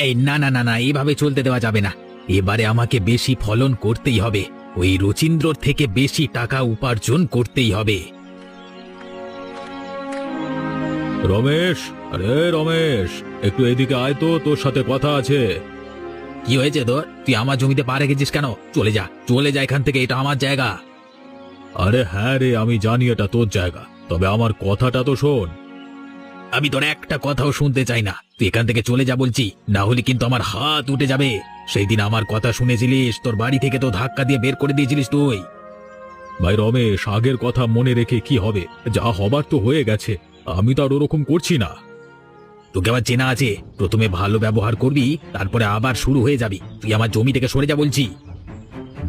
এই না না না না, এইভাবে চলতে দেওয়া যাবে না। এবারে আমাকে বেশি ফলন করতেই হবে, ওই রুচিন্দ্রর থেকে বেশি টাকা উপার্জন করতেই হবে। রমেশ, আরে রমেশ, একটু এদিকে আয় তো, তোর সাথে কথা আছে। কি হয়েছে তোর? তুই আমার জমিতে পা রেখেছিস কেন? চলে যা, চলে যা এখান থেকে, এটা আমার জায়গা। আরে হ্যাঁ রে, আমি জানি এটা তোর জায়গা, তবে আমার কথাটা তো শোন। আমি তোর একটা কথাও শুনতে চাই না, তুই এখান থেকে চলে যা বলছি, না হলে কিন্তু আমার হাত উঠে যাবে। সেই দিন আমার কথা শুনেছিলিস, তোর বাড়ি থেকে তো ধাক্কা দিয়ে বের করে দিয়েছিলিস তুই। ভাই রমেশ, আগের কথা মনে রেখে কি হবে? যা হবার তো হয়ে গেছে, আমি তো আর ওরকম করছি না। তোকে আবার চেনা আছে, প্রথমে ভালো ব্যবহার করবি, তারপরে আবার শুরু হয়ে যাবি। তুই আমার জমি থেকে সরে যা বলছি।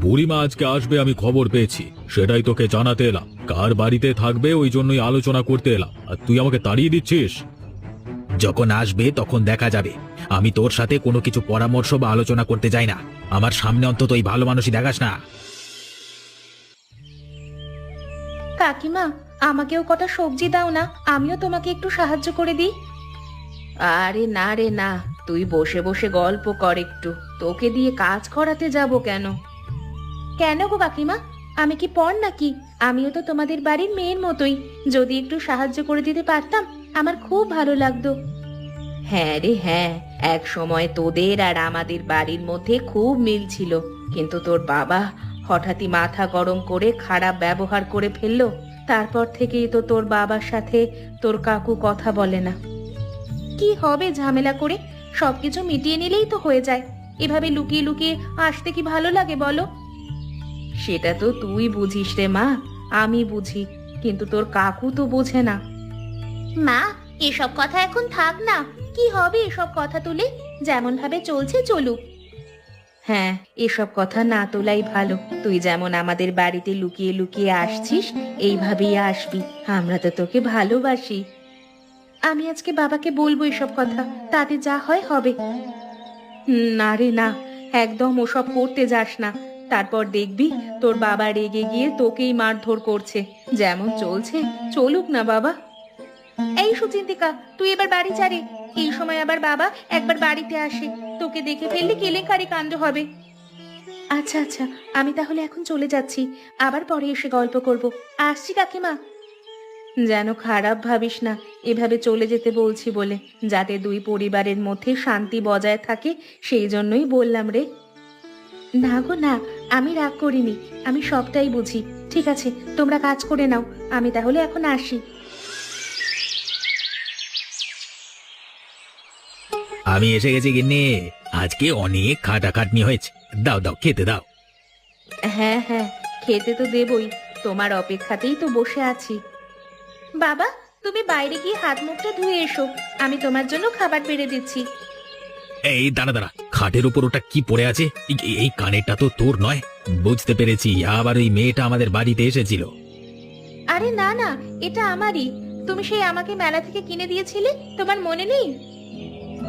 বুড়িমা আজকে আসবে, আমি খবর পেয়েছি, সেটাই তোকে জানাতে এলাম। কার বাড়িতে থাকবে ওই জন্যই আলোচনা করতে এলাম, আর তুই আমাকে তাড়িয়ে দিচ্ছিস। যখন আসবে তখন দেখা যাবে। আমি তোর সাথে কোনো কিছু পরামর্শ বা আলোচনা করতে চাই না। আমার সামনে অন্তত এই ভালো মানুষই দেখাস না। কাকিমা, আমাকেও কটা সবজি দাও না, আমিও তোমাকে একটু সাহায্য করে দিই। আরে না রে না, তুই বসে বসে গল্প কর একটু, তোকে দিয়ে কাজ করাতে যাব কেন? কেন গো কাকিমা, আমি কি পর নাকি? আমিও তো তোমাদের বাড়ির মেয়ের মতোই, যদি একটু সাহায্য করে দিতে পারতাম আমার খুব ভালো লাগতো। হ্যাঁ রে হ্যাঁ, এক সময় তোদের আর আমাদের বাড়ির মধ্যে খুব মিল ছিল, কিন্তু তোর বাবা হঠাৎই মাথা গরম করে খারাপ ব্যবহার করে ফেললো। তারপর থেকেই তো তোর বাবার সাথে তোর কাকু কথা বলে না। কি হবে ঝামেলা করে? সবকিছু মিটিয়ে নিলেই তো হয়ে যায়। এভাবে লুকিয়ে লুকিয়ে আসতে কি ভালো লাগে বলো? সেটা তো তুই বুঝিস রে মা, আমি বুঝি, কিন্তু তোর কাকু তো বোঝে না। মা, এসব কথা এখন থাক না, কি হবে এসব কথা তুলে? যেমন ভাবে চলছে চলুক। হ্যাঁ, এসব কথা না তোলাই ভালো। তুই যেমন আমাদের বাড়িতে লুকিয়ে লুকিয়ে আসছিস, এইভাবেই আসবি। আমরা তো তোকে ভালোবাসি। আমি আজকে বাবাকে বলবো এসব কথা, তাতে যা হয় হবে। না রে না, একদম ওসব করতে যাস না। তারপর দেখবি তোর বাবা রেগে গিয়ে তোকেই মারধর করছে। যেমন চলছে চলুক না বাবা। এই সুচিন্তিকা, তুই এবার বাড়ি যা রে। এই সময় আবার বাবা একবার বাড়িতে আসে, তোকে দেখে ফেললে কেলেঙ্কারি কাণ্ড হবে। আচ্ছা আচ্ছা, আমি তাহলে এখন চলে যাচ্ছি, আবার পরে এসে গল্প করব। আসছি কাকিমা। যেন খারাপ ভাবিস না, এভাবে চলে যেতে বলছি বলে, যাতে দুই পরিবারের মধ্যে শান্তি বজায় থাকে, সেই জন্যই বললাম রে। না গো না, আমি রাগ করিনি, আমি সবটাই বুঝি। ঠিক আছে, তোমরা কাজ করে নাও, আমি তাহলে এখন আসি। আমি এসে গেছি গিন্নি, আজকে অনেক খাটাখাটনি হয়েছে। দাও দাও, খেতে দাও। হ্যাঁ হ্যাঁ, খেতে তো দেবই, তোমার অপেক্ষাতেই তো বসে আছি। বাবা, তুমি বাইরে গিয়ে হাত মুখটা ধুয়ে এসো, আমি তোমার জন্য খাবার বেড়ে দিচ্ছি। এই দাঁড়া দাঁড়া, খাটের উপর ওটা কি পড়ে আছে? এই কানেরটা তো তোর নয়। বুঝতে পেরেছি, আবার ওই মেয়েটা আমাদের বাড়িতে এসেছিল। আরে না না, এটা আমারই। তুমি সেই আমাকে মেলা থেকে কিনে দিয়েছিলে, তোমার মনে নেই?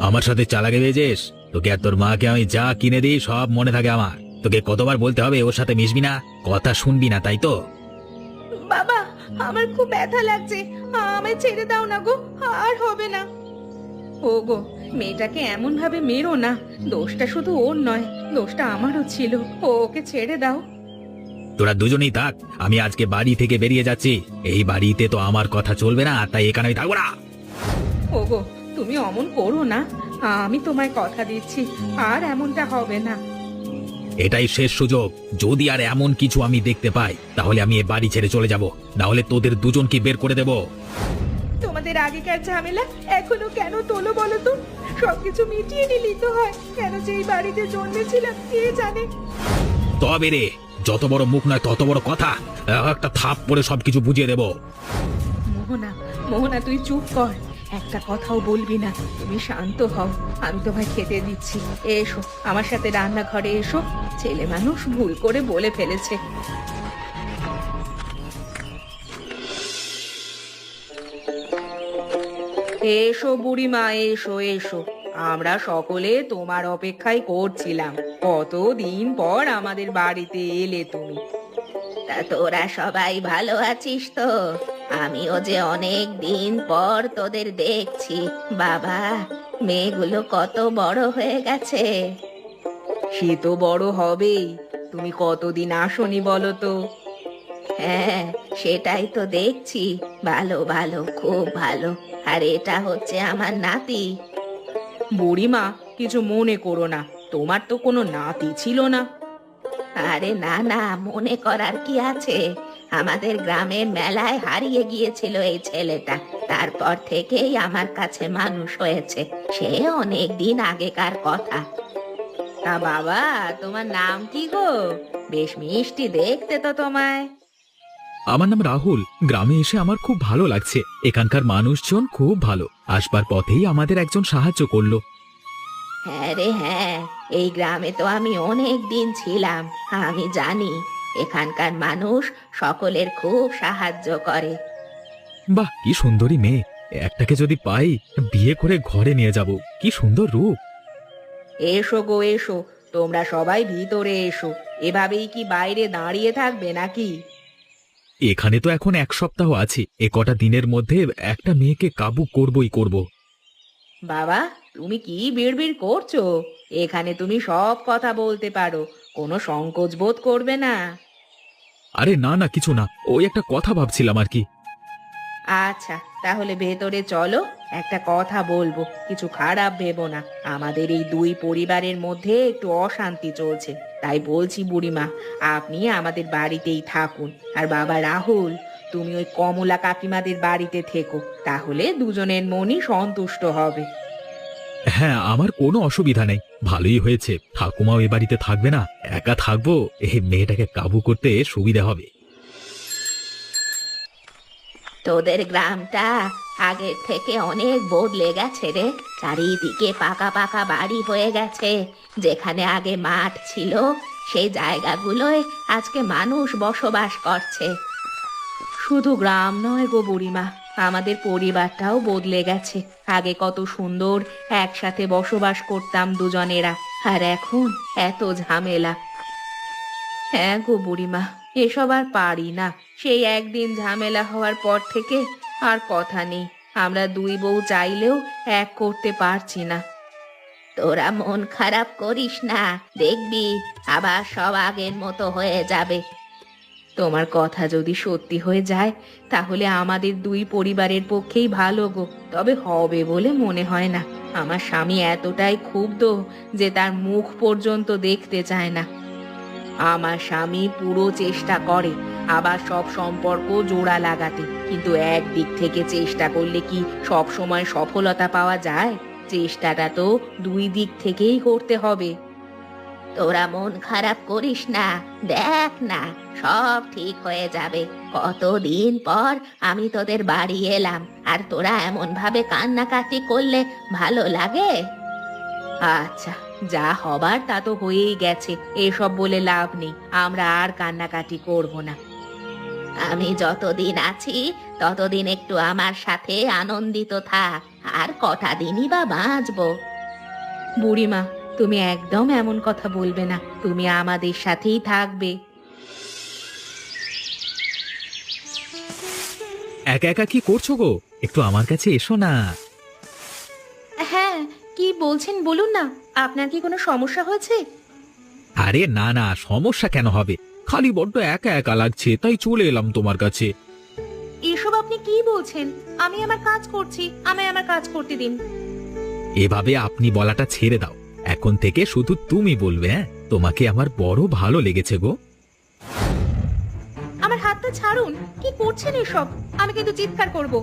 আমার সাথে চালাকি হয়েছিস? তোকে আর তোর মাকে আমি যা কিনে দিই সব মনে থাকে আমার। তোকে কতবার বলতে হবে ওর সাথে মিশবি না, কথা শুনবি না, তাই তো? বাবা, আমার খুব ব্যথা লাগছে, আমায় ছেড়ে দাও না গো, আর হবে না। ও গো, মেয়েটাকে এমন ভাবে মেরো না, দোষটা শুধু ওর নয়, দোষটা আমারও ছিল। ওকে ছেড়ে দাও। তোরা দুজনেই থাক, আমি আজকে বাড়ি থেকে বেরিয়ে যাচ্ছি। এই বাড়িতে তো আমার কথা চলবে না, তাই এখানেই থাকবো না। ও গো, তুমি অমন করো না, আমি তোমায় কথা দিচ্ছি, আর এমনটা হবে না। এটাই শেষ সুযোগ, যদি আর এমন কিছু আমি দেখতে পাই তাহলে আমি এ বাড়ি ছেড়ে চলে যাব, না হলে তোদের দুজনকে বের করে দেব। তোমাদের আগেকার ঝামেলা এখনো কেন তোলো বলো তো? সবকিছু মিটিয়ে নিলেই তো হয়। কেন যে এই বাড়িতে জন্মেছিলাম কে জানে। তবে রে, যত বড় মুখ নয় তত বড় কথা, একটা থাপ পরে সবকিছু বুঝিয়ে দেব। মোহনা, মোহনা, তুই চুপ কর, একটা কথাও বলবি না। তুমি শান্ত হও, আমি তোমায় খেতে দিচ্ছি। এসো আমার সাথে রান্নাঘরে এসো, ছেলে মানুষ ভুল করে বলে ফেলেছে। এসো বুড়িমা, এসো এসো, আমরা সকলে তোমার অপেক্ষায় করছিলাম। কতদিন পর আমাদের বাড়িতে এলে তুমি। তা তোরা সবাই ভালো আছিস তো? আমিও যে অনেক দিন পর তোদের দেখছি। বাবা, মেয়েগুলো কত বড় হয়ে গেছে। সে তো বড় হবেই। তুমি কতদিন আসনি বলো তো? হ্যাঁ, সেটাই তো দেখছি। ভালো ভালো, খুব ভালো। আর এটা হচ্ছে আমার নাতি। বুড়িমা, কিছু মনে করো না, তোমার তো কোনো নাতি ছিল না। আরে না না, মনে করার কি আছে? আমাদের গ্রামের মেলায় হারিয়ে গিয়েছিল এই ছেলেটা। তারপর থেকেই আমার কাছে মানুষ হয়েছে। সে অনেক দিন আগেকার কথা। তা বাবা, তোমার নাম কি গো? বেশ মিষ্টি দেখতে তো তোমায়। আমার নাম রাহুল। গ্রামে এসে আমার খুব ভালো লাগছে। এখানকার মানুষজন খুব ভালো। আসবার পথেই আমাদের একজন সাহায্য করলো। হ্যাঁ রে হ্যাঁ, এই গ্রামে তো আমি অনেক দিন ছিলাম। আমি জানি এখানকার মানুষ সকলের খুব সাহায্য করে। বাহ, কি সুন্দরী মেয়ে! একটাকে যদি পাই, বিয়ে করে ঘরে নিয়ে যাব। কি সুন্দর রূপ! এসো গো এসো, তোমরা সবাই ভিতরে এসো। এভাবেই কি বাইরে দাঁড়িয়ে থাকবে নাকি? এখানে তো এখন 1 সপ্তাহ আছি। এ কটা দিনের মধ্যে একটা মেয়েকে কাবু করবই করব। বাবা, তুমি কি বিড়বিড় করছো? এখানে তুমি সব কথা বলতে পারো, কোনো সংকোচ বোধ করবে না। আরে না না, কিছু না, ওই একটা কথা ভাবছিলাম আর কি। আচ্ছা, তাহলে ভেতরে চলো, একটা কথা বলবো। কিছু খারাপ ভেবো না। আমাদের এই দুই পরিবারের মধ্যে একটু অশান্তি চলছে। তাই বলছি বুড়িমা, আপনি আমাদের বাড়িতেই থাকুন। আর বাবা রাহুল, তুমি ওই কমলা কাকিমাদের বাড়িতে থেকো। তাহলে দুজনের মনই সন্তুষ্ট হবে। হ্যাঁ, আমার কোনো অসুবিধা নেই। ভালোই হয়েছে, ঠাকুমাও এ বাড়িতে থাকবে না, একা থাকবো। এই মেয়েটাকে কাবু করতে সুবিধা হবে। তোদের গ্রামটা আগের থেকে অনেক বদলে গেছে রে। চারিদিকে পাকা পাকা বাড়ি হয়ে গেছে। যেখানে আগে মাঠ ছিল, সেই জায়গাগুলোয় আজকে মানুষ বসবাস করছে। শুধু গ্রাম নয় গো বুড়িমা, আমাদের পরিবারটাও বদলে গেছে। আগে কত সুন্দর একসাথে বসবাস করতাম দুজনেরা, আর এখন এত ঝামেলা। হ্যাঁ গো বুড়িমা, এসব আর পারি না। সেই একদিন ঝামেলা হওয়ার পর থেকে আর কথা নেই। আমরা দুই বউ চাইলেও এক করতে পারছি না। তোরা মন খারাপ করিস না, দেখবি আবার সব আগের মতো হয়ে যাবে। তোমার কথা যদি সত্যি হয়ে যায়, তাহলে আমাদের দুই পরিবারের পক্ষেই ভালো গো। তবে হবে বলে মনে হয় না। আমার স্বামী এতটাই ক্ষুব্ধ যে তার মুখ পর্যন্ত দেখতে চায় না। আমার স্বামী পুরো চেষ্টা করে আবার সব সম্পর্ক জোড়া লাগাতে, কিন্তু একদিক থেকে চেষ্টা করলে কি সব সময় সফলতা পাওয়া যায়? চেষ্টাটা তো দুই দিক থেকেই করতে হবে। তোরা মন খারাপ করিস না, দেখ না সব ঠিক হয়ে যাবে। কতদিন পর আমি তোদের বাড়ি এলাম, আর তোরা এমন ভাবে কান্নাকাটি করলে ভালো লাগে? আচ্ছা, যা হবার তা তো হয়েই গেছে। এসব বলে লাভ নেই। আমরা আর কান্নাকাটি করব না। আমি যতদিন আছি ততদিন একটু আমার সাথে আনন্দিত থাক। আর কটা দিনই বা বাঁচবো। বুড়িমা, তুমি একদম এমন কথা বলবে না। তুমি আমাদের সাথেই থাকবে। একা একা কি করছো গো? একটু আমার কাছে এসো না। হ্যাঁ, কি বলছেন বলুন না। আপনার কি কোনো সমস্যা হয়েছে? আরে না না, সমস্যা কেন হবে? খালি বড্ড একা একা লাগছে, তাই চলে এলাম তোমার কাছে। এসব আপনি কি বলছেন? আমি আমার কাজ করছি, আমায় আমার কাজ করতে দিন। এভাবে আপনি বলাটা ছেড়ে দাও। এখন থেকে শুধু তুমি বলবে। হ্যাঁ, তোমাকে আমার বড় ভালো লেগেছে গো। আমার হাতটা ছাড়ুন। কি করছেন এসব? আমি কিন্তু চিৎকার করব।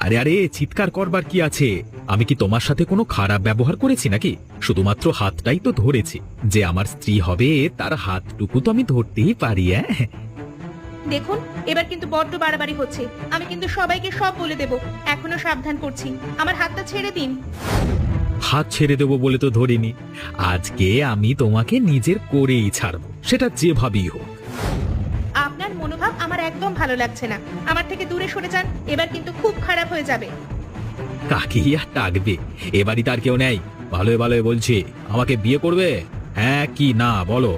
আরে আরে, চিৎকার করবার কি আছে? আমি কি তোমার সাথে কোনো খারাপ ব্যবহার করেছি নাকি? শুধুমাত্র হাতটাই তো ধরেছি। যে আমার স্ত্রী হবে তার হাতটুকু তো আমি ধরতেই পারি। দেখুন, এবার কিন্তু বড্ড বাড়াবাড়ি হচ্ছে। আমি কিন্তু সবাইকে সব বলে দেব। এখনো সাবধান করছি। আমার হাতটা ছেড়ে দিন। হাত ছেড়ে দেবো বলে তো ধরিনি। আজকে আমি তোমাকে নিজের করেই ছাড়বো, সেটা যেভাবেই হোক। আপনার মনোভাব আমার একদম ভালো লাগছে না। আমার থেকে দূরে সরে যান। এবার কিন্তু খুব খারাপ হয়ে যাবে। কাকে আর ডাকবে? এ বাড়িতে আর কেউ নেই। ভালোই ভালোই বলছি, আমাকে বিয়ে করবে? হ্যাঁ কি না বলো?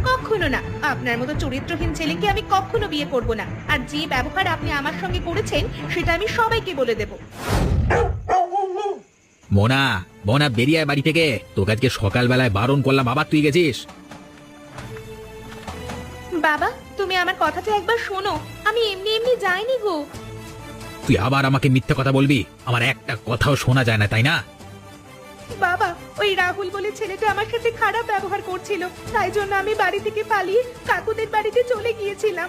কখনো কখনো না। আপনার মতো চরিত্রহীন ছেলেকে আমি কখনো বিয়ে করব না। আর যে ব্যবহার আপনি আমার সঙ্গে করেছেন সেটা আমি সবাইকে বলে দেব। মোনা, মোনা বেরিয়ে আয় বাড়ি থেকে। তোকে আজকে সকালবেলায় বারণ করলাম, আবার তুই গেছিস। বাবা, তুমি আমার কথাটা একবার শোনো। আমি এমনি এমনি যাইনি গো। তুই আবার আমাকে মিথ্যে কথা বলবি? আমার একটা কথাও শোনা যায় না, তাই না? বাবা, ওই রাহুল বলে ছেলেটা আমার সাথে খারাপ ব্যবহার করছিল, তাই জন্য আমি বাড়ি থেকে পালিয়ে কাকুদের বাড়িতে চলে গিয়েছিলাম।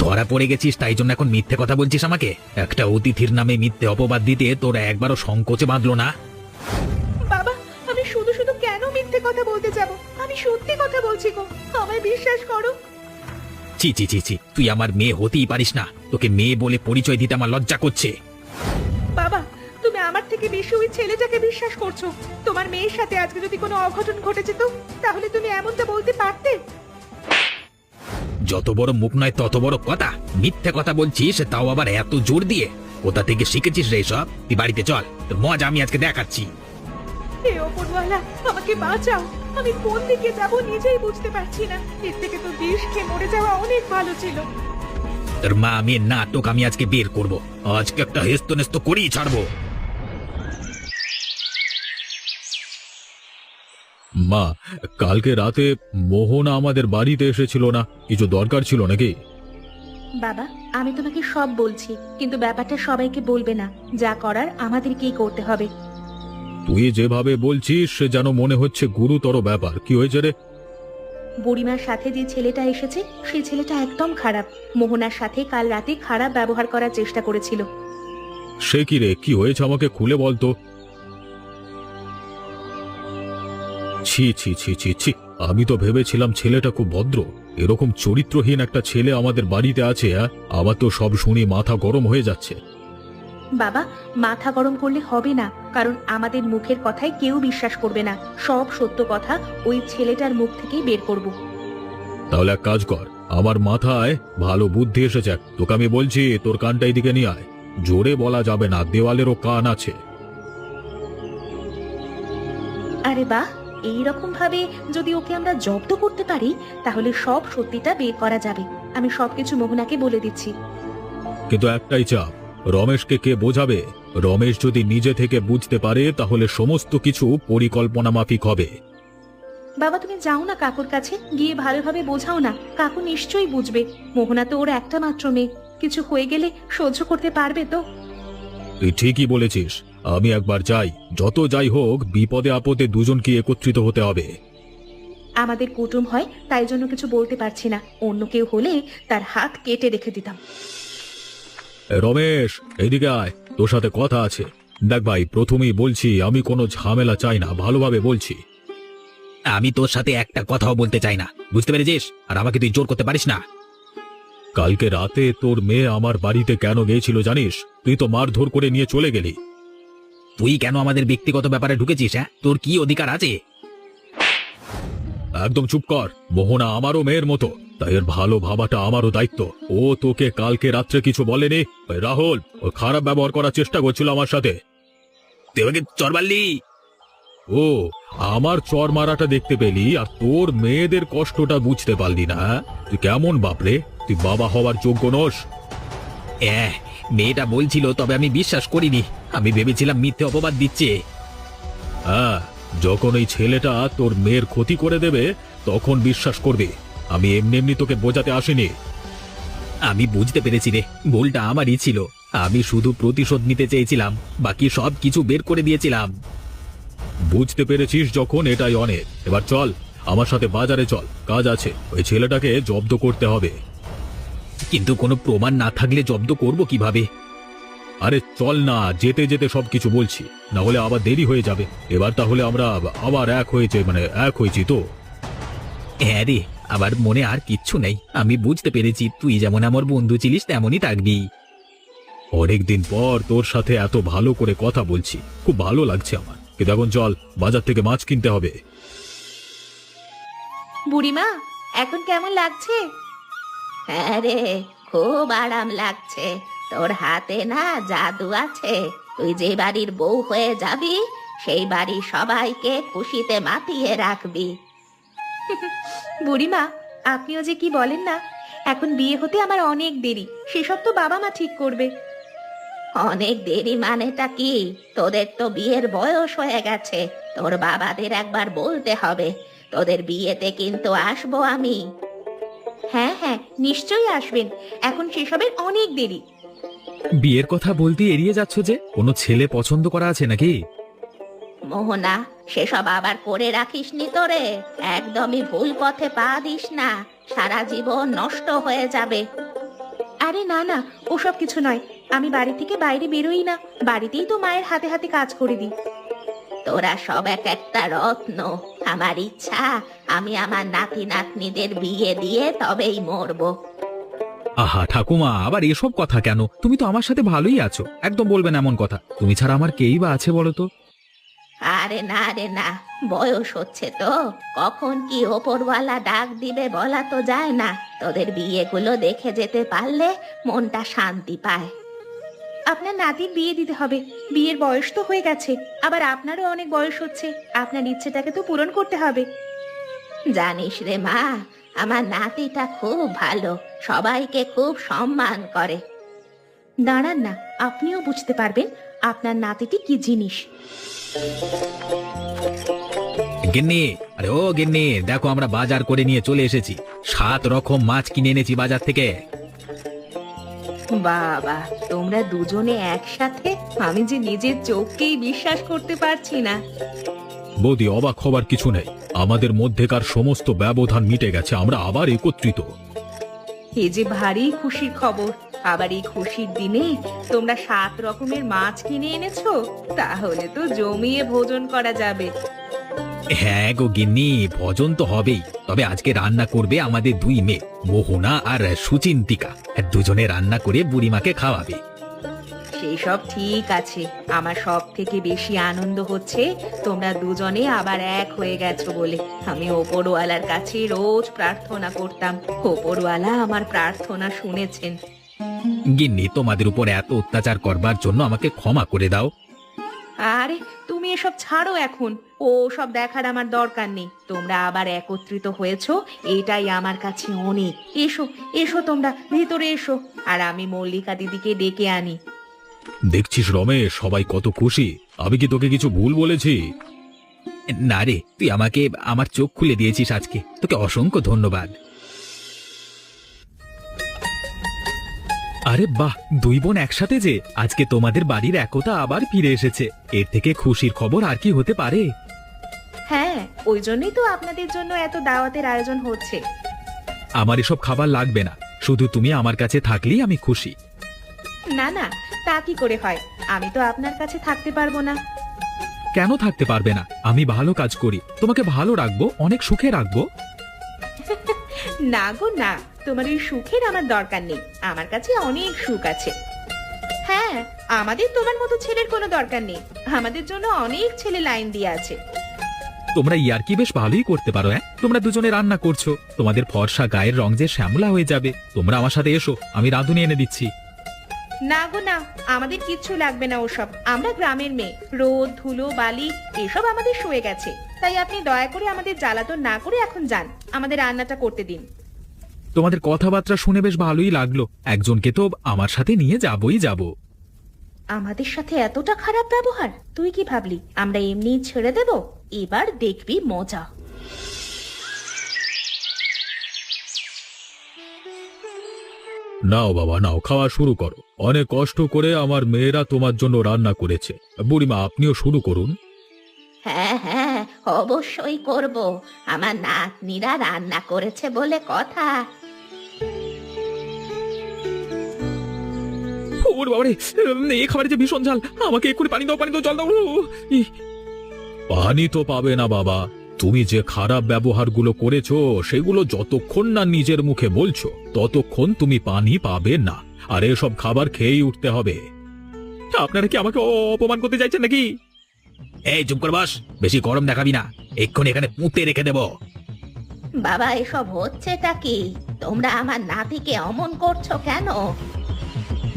ধরা পড়ে গেছিস তাই জন্য এখন মিথ্যে কথা বলছিস আমাকে? একটা অতিথির নামে মিথ্যে অপবাদ দিতে তোর একবারও সংকোচে বাঁধলো না? বাবা, আমি শুধু শুধু কেন মিথ্যে কথা বলতে যাব? আমি সত্যি কথা বলছি গো, আমায় বিশ্বাস করো। ছি ছি ছি ছি, তুই আমার মেয়ে হতেই পারিস না। তোকে মেয়ে বলে পরিচয় দিতে আমার লজ্জা করছে। বাবা, তুমি আমার থেকে বেশি ওই ছেলেটাকে বিশ্বাস করছো। তোমার মেয়ের সাথে আজকে যদি কোনো অঘটন ঘটে যেত, তাহলে তুমি এমনটা বলতে পারতে? যত বড় মুখ নয় তত বড় কথা। মিথ্যে কথা বলছিস, তাও আবার এত জোর দিয়ে। কোথা থেকে শিখেছিস রে সব? তুই বাড়িতে চল, তোর মজা আমি আজকে দেখাচ্ছি। হে ওপরওয়ালা, আমাকে বাঁচাও। আমি কোন দিকে যাব নিজেই বুঝতে পারছি না। এর থেকে তো বিষ খেয়ে মরে যাওয়া অনেক ভালো ছিল। তোর মা মেয়ের নাটক আমি আজকে বের করব। আজকে একটা হেস্ত নেস্ত করেই ছাড়বো। মা, কালকে রাতে মোহনা আমাদের বাড়িতে এসেছিল না, কিছু দরকার ছিল নাকি? বাবা, আমি তোমাকে সব বলছি, কিন্তু ব্যাপারটা সবাইকে বলবে না। যা করার আমাদেরকেই করতে হবে। তুই যেভাবে বলছিস সে যেন মনে হচ্ছে গুরুতর ব্যাপার। কি হয়েছে রে? বুড়িমার সাথে যে ছেলেটা এসেছে, সেই ছেলেটা একদম খারাপ। মোহনার সাথে কাল রাতে খারাপ ব্যবহার করার চেষ্টা করেছিল। সে কি রে? কি হয়েছে আমাকে খুলে বলতো। ছি ছি ছি ছি ছি, আমি তো ভেবেছিলাম ছেলেটা খুব ভদ্র। এরকম চরিত্রহীন একটা ছেলে আমাদের বাড়িতে আছে। আমার তো সব শুনে মাথা গরম হয়ে যাচ্ছে। বাবা, মাথা গরম করলে হবে না, কারণ আমাদের মুখের কথায় কেউ বিশ্বাস করবে না। সব সত্য কথা ওই ছেলেটার মুখ থেকেই বের করব। তাহলে এক কাজ কর, আমার মাথায় ভালো বুদ্ধি এসেছে। তোকে আমি বলছি, তোর কানটা এদিকে নিয়ে আয়। জোরে বলা যাবে না, দেওয়ালেরও কান আছে। আরে বাহ, এইরকম ভাবে যদি ওকে আমরা জব্দ করতে পারি, তাহলে সব সত্যিটা বের করা যাবে। আমি সবকিছু মোহনাকে বলে দিচ্ছি। কিন্তু একটাই চাপ, রমেশকে কে বোঝাবে? রমেশ যদি নিজে থেকে বুঝতে পারে তাহলে সমস্ত কিছু পরিকল্পনা মাফিক হবে। বাবা, তুমি যাও না কাকুর কাছে, গিয়ে ভালোভাবে বোঝাও না। কাকু নিশ্চয়ই বুঝবে। মোহনা তো ওর একটা মাত্র মেয়ে, কিছু হয়ে গেলে সহ্য করতে পারবে তো? তুই ঠিকই বলেছিস, আমি একবার যাই। যত যাই হোক, বিপদে আপদে দুজনকে একত্রিত হতে হবে। আমাদের কুটুম হয়, তাই জন্য কিছু বলতে পারছি না। অন্য কেউ হলে তার হাত কেটে রেখে দিতাম। রমেশ, এইদিকে আয়, তোর সাথে কথা আছে। দেখ ভাই, প্রথমেই বলছি আমি কোনো ঝামেলা চাই না, ভালোভাবে বলছি। আমি তোর সাথে একটা কথাও বলতে চাই না, বুঝতে পেরেছিস? আর আমাকে তুই জোর করতে পারিস না। কালকে রাতে তোর মেয়ে আমার বাড়িতে কেন গিয়েছিল জানিস? তুই তো মারধর করে নিয়ে চলে গেলি। তুই কেন আমাদের ব্যক্তিগত ব্যাপারে ঢুকেছিস? হ্যাঁ, তোর কি অধিকার আছে? একদম চুপ কর। মোহনা আমারও মেয়ের মতো, তাই এর ভালো ভাবাটা আমারও দায়িত্ব। ও তোকে কালকে রাত্রে কিছু বলেনি? ওই রাহুল, ও খারাপ ব্যবহার করার চেষ্টা করছিল আমার সাথে। তুই আমাকে চর মারলি? ও, আমার চর মারাটা দেখতে পেলি আর তোর মেয়েদের কষ্টটা বুঝতে পারলি না? তুই কেমন বাপরে? তুই বাবা হওয়ার যোগ্য নস। মেয়েটা বলছিল, তবে আমি বিশ্বাস করিনি। আমি ভেবেছিলাম মিথ্যে অপবাদ দিচ্ছে। হ্যাঁ, যখন ওই ছেলেটা তোর মেয়ের ক্ষতি করে দেবে তখন বিশ্বাস করবে। আমি এমনি এমনি তোকে বোঝাতে আসিনি। আমি বুঝতে পেরেছি রে, ভুলটা আমারই ছিল। আমি শুধু প্রতিশোধ নিতে চেয়েছিলাম, বাকি সব কিছু বের করে দিয়েছিলাম। বুঝতে পেরেছিস যখন, এটাই অনেক। এবার চল আমার সাথে বাজারে চল, কাজ আছে। ওই ছেলেটাকে জব্দ করতে হবে। কিন্তু কোনো প্রমাণ না থাকলে জব্দ করব কিভাবে? আরে চল না, যেতে যেতে সবকিছু বলছি, না হলে আবার দেরি হয়ে যাবে। এবার তাহলে আমরা আবার এক হয়েছি তো। হ্যাঁ রে, আবার মনে আর কিচ্ছু নেই। আমি বুঝতে পেরেছি, তুই যেমন আমার বন্ধু ছিলিস তেমনই থাকবি। অনেকদিন পর তোর সাথে এত ভালো করে কথা বলছি, খুব ভালো লাগছে আমার। কিন্তু এখন চল, বাজার থেকে মাছ কিনতে হবে। বুড়িমা, এখন কেমন লাগছে? হ্যাঁ রে, খুব আরাম লাগছে। তোর হাতে না জাদু আছে। তুই যে বাড়ির বউ হয়ে যাবি, সেই বাড়ির সবাইকে খুশিতে মাতিয়ে রাখবি। বুড়িমা, আপনিও যে কি বলেন না, এখন বিয়ে হতে আমার অনেক দেরি, সেসব তো বাবা মা ঠিক করবে। অনেক দেরি মানেটা কি? তোদের তো বিয়ের বয়স হয়ে গেছে, তোর বাবাদের একবার বলতে হবে। তোদের বিয়েতে কিন্তু আসবো আমি। হ্যাঁ হ্যাঁ, নিশ্চয়ই আসবেন, এখন সেসবের অনেক দেরি। বিয়ের কথা বলতে এড়িয়ে যাচ্ছ যে? কোনো ছেলে পছন্দ করা আছে নাকি? মোহনা, সেসব আবার করে রাখিসনি তোরে, একদমই ভুল পথে পা দিস না, সারা জীবন নষ্ট হয়ে যাবে। আরে না না, ওসব কিছু নয়, আমি বাড়ি থেকে বাইরে বেরোই না, বাড়িতেই তো মায়ের হাতে হাতে কাজ করে দিই। তোরা সব এক একটা রত্ন, আমার ইচ্ছা আমি আমার নাতি নাতনিদের বিয়ে দিয়ে তবেই মরবো। আহা ঠাকুমা, আবার এসব কথা কেন? তুমি তো আমার সাথে ভালোই আছো, একদম বলবেন এমন কথা। তুমি ছাড়া আমার কেই বা আছে বলো তো? আরে না রে না, বয়স হচ্ছে তো, কখন কি ওপরওয়ালা ডাক দিবে বলা তো যায় না। তোদের বিয়েগুলো দেখে যেতে পারলে মনটা শান্তি পায়। আপনার নাতির বিয়ে দিতে হবে, বিয়ের বয়স তো হয়ে গেছে, আবার আপনারও অনেক বয়স হচ্ছে, আপনার ইচ্ছেটাকে তো পূরণ করতে হবে। জানিস রে মা, আমার নাতিটা খুব ভালো, সবাইকে খুব সম্মান করে। দাঁড়ান না, আপনিও বুঝতে পারবেন আপনার নাতিটি কি জিনিস। গিন্নি, আরে ও গিন্নি, দেখো আমরা বাজার করে নিয়ে চলে এসেছি, 7 রকম মাছ কিনে এনেছি বাজার থেকে। বাবা, তোমরা দুজনে একসাথে, আমি যে নিজের চোখকেই বিশ্বাস করতে পারছি না। বৌদি, অবাক হবার কিছু নেই, আমাদের মধ্যেকার সমস্ত ব্যবধান মিটে গেছে, আমরা আবার একত্রিত। এ যে ভারী খুশির খবর, আবার এই খুশির দিনে তোমরা 7 রকমের মাছ কিনে এনেছো, তাহলে তো জমিয়ে ভোজন করা যাবে। হ্যাঁ গো গিন্নি, ভোজন তো হবেই, তবে আজকে রান্না করবে আমাদের 2 মেয়ে, মোহনা আর সুচিন্তিকা, দুজনে রান্না করে বুড়িমাকে খাওয়াবে। সেই সব ঠিক আছে, আমার সব থেকে বেশি আনন্দ হচ্ছে তোমরা দুজনে আবার এক হয়ে গেছো বলে। আমি ওপরওয়ালার কাছে রোজ প্রার্থনা করতাম, ওপরওয়ালা আমার প্রার্থনা শুনেছেন। গিন্নি, তোমাদের উপর এত অত্যাচার করবার জন্য আমাকে ক্ষমা করে দাও। আরে তুমি এসব ছাড়ো এখন, ও সব দেখার আমার দরকার নেই। তোমরা আবার একত্রিত হয়েছো, এটাই আমার কাছে অনেক। এসো এসো, তোমরা ভিতরে এসো, আর আমি মল্লিকা দিদিকে ডেকে আনি। দেখছিস রমেশ, সবাই কত খুশি। আমি কি তোকে কিছু ভুল বলেছি? না রে, তুই আমাকে আমার চোখ খুলে দিয়েছিস আজকে, তোকে অসংখ্য ধন্যবাদ। আরে বাহ, 2 বোন একসাথে যে, আজকে তোমাদের বাড়ির একতা আবার ফিরে এসেছে, এর থেকে খুশির খবর আর কি হতে পারে? হ্যাঁ, ওই জন্যই তো আপনাদের জন্য এত দাওয়াতের আয়োজন হচ্ছে। আমার এসব খাবার লাগবে না, শুধু তুমি আমার কাছে থাকলেই আমি খুশি। না না, তা কি করে হয়, আমি তো আপনার কাছে থাকতে পারবো না। কেন থাকতে পারবে না? আমি ভালো কাজ করি, তোমাকে ভালো রাখবো, অনেক সুখে রাখবো। না গো না, তোমার ওই সুখের আমার দরকার নেই, আমার কাছে অনেক সুখ আছে। হ্যাঁ, আমাদের তোমার মতো ছেলের কোনো দরকার নেই, আমাদের জন্য অনেক ছেলে লাইন দিয়ে আছে। তোমরা ইয়ার্কি বেশ ভালোই করতে পারো। তোমরা দুজনে রান্না করছো, তোমাদের ফর্সা গায়ের রং যে শ্যামলা হয়ে যাবে। তোমরা আমার সাথে এসো, আমি রাঁধুনি এনে দিচ্ছি। না গো না, আমাদের কিচ্ছু লাগবে না ওসব, আমরা গ্রামের মেয়ে, রোদ ধুলো বালি এসব আমাদের শুয়ে গেছে, তাই আপনি দয়া করে আমাদের জ্বালাতন না করে এখন যান, আমাদের রান্নাটা করতে দিন। তোমাদের কথাবার্তা শুনে বেশ ভালোই লাগলো, একজনকে তো আমার সাথে নিয়ে যাবই যাব। আমাদের সাথে এতটা খারাপ ব্যবহার? তুই কি ভাবলি আমরা এমনি ছেড়ে দেব? এবার দেখবি মজা। নাও বাবা, নাও, খাওয়া শুরু করো। অনেক কষ্ট করে আমার মেয়েরা তোমার জন্য রান্না করেছে। বুড়িমা, আপনিও শুরু করুন। হ্যাঁ হ্যাঁ, অবশ্যই করব, আমার নাতনিরা রান্না করেছে বলে কথা। ওরে বাবারে, এই খাবারে যে ভীষণ ঝাল, আমাকে এক্ষুনি পানি দাও, পানি দাও, জল দাও। পানি তো পাবে না বাবা, তুমি যে খারাপ ব্যবহারগুলো করেছো সেগুলো যতক্ষণ না নিজের মুখে বলছো ততক্ষণ তুমি পানি পাবে না, আর এসব খাবার খেয়েই উঠতে হবে। আপনারা কি আমাকে অপমান করতে চাইছেন নাকি? এই চুপ কর বস, বেশি গরম দেখাবি না, এক্ষুনি এখানে পুঁতে রেখে দেব। বাবা, এসব হচ্ছেটা কি? তোমরা আমার নাতিকে অমন করছো কেন?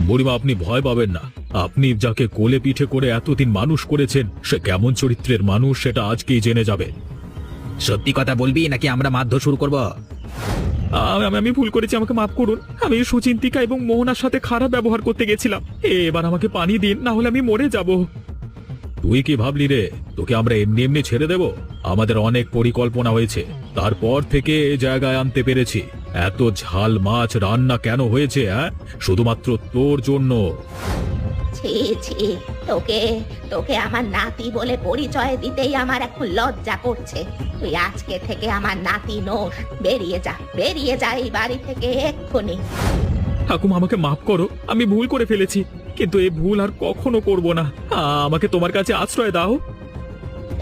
বুড়িমা, আপনি ভয় পাবেন না, আপনি যাকে কোলে পিঠে করে এতদিন মানুষ করেছেন সে কেমন চরিত্রের মানুষ সেটা আজকেই জেনে যাবেন। সত্যি কথা বলবি নাকি আমরা মারধর শুরু করব? আমি ভুল করেছি, আমাকে মাফ করুন। আমি সুচিন্তিকা এবং মোহনার সাথে খারাপ ব্যবহার করতে গেছিলাম। এবার আমাকে পানি দিন, না হলে আমি মরে যাব। তুই কি ভাবলি রে, তোকে আমরা এমনি এমনি ছেড়ে দেব? আমাদের অনেক পরিকল্পনা হয়েছে, তারপর থেকে এই জায়গায় আনতে পেরেছি। এত ঝাল মাছ রান্না কেন হয়েছে শুধুমাত্র তোর জন্য। ছি ছি, তোকে তোকে আমার নাতি বলে পরিচয় দিতেই আমার এখন লজ্জা করছে। তুই আজকে থেকে আমার নাতি নোস। বেরিয়ে যা এই বাড়ি থেকে এক্ষুনি। ঠাকুমা, আমাকে মাফ করো, আমি ভুল করে ফেলেছি, কিন্তু এই ভুল আর কখনো করব না। আমাকে তোমার কাছে আশ্রয় দাও।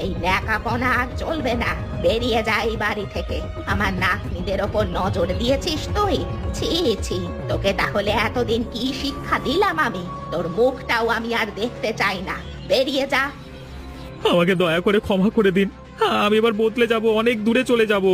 এই ন্যাকাপনা আর চলবে না। বেরিয়ে যা এই বাড়ি থেকে। আমার নাতনিদের ওপর নজর দিয়েছিস তুই? ছি ছি, তোকে তাহলে এতদিন কি শিক্ষা দিলাম আমি? তোর মুখটাও আমি আর দেখতে চাই না। বেরিয়ে যা। আমাকে দয়া করে ক্ষমা করে দিন, আমি এবার বদলে যাব, অনেক দূরে চলে যাব।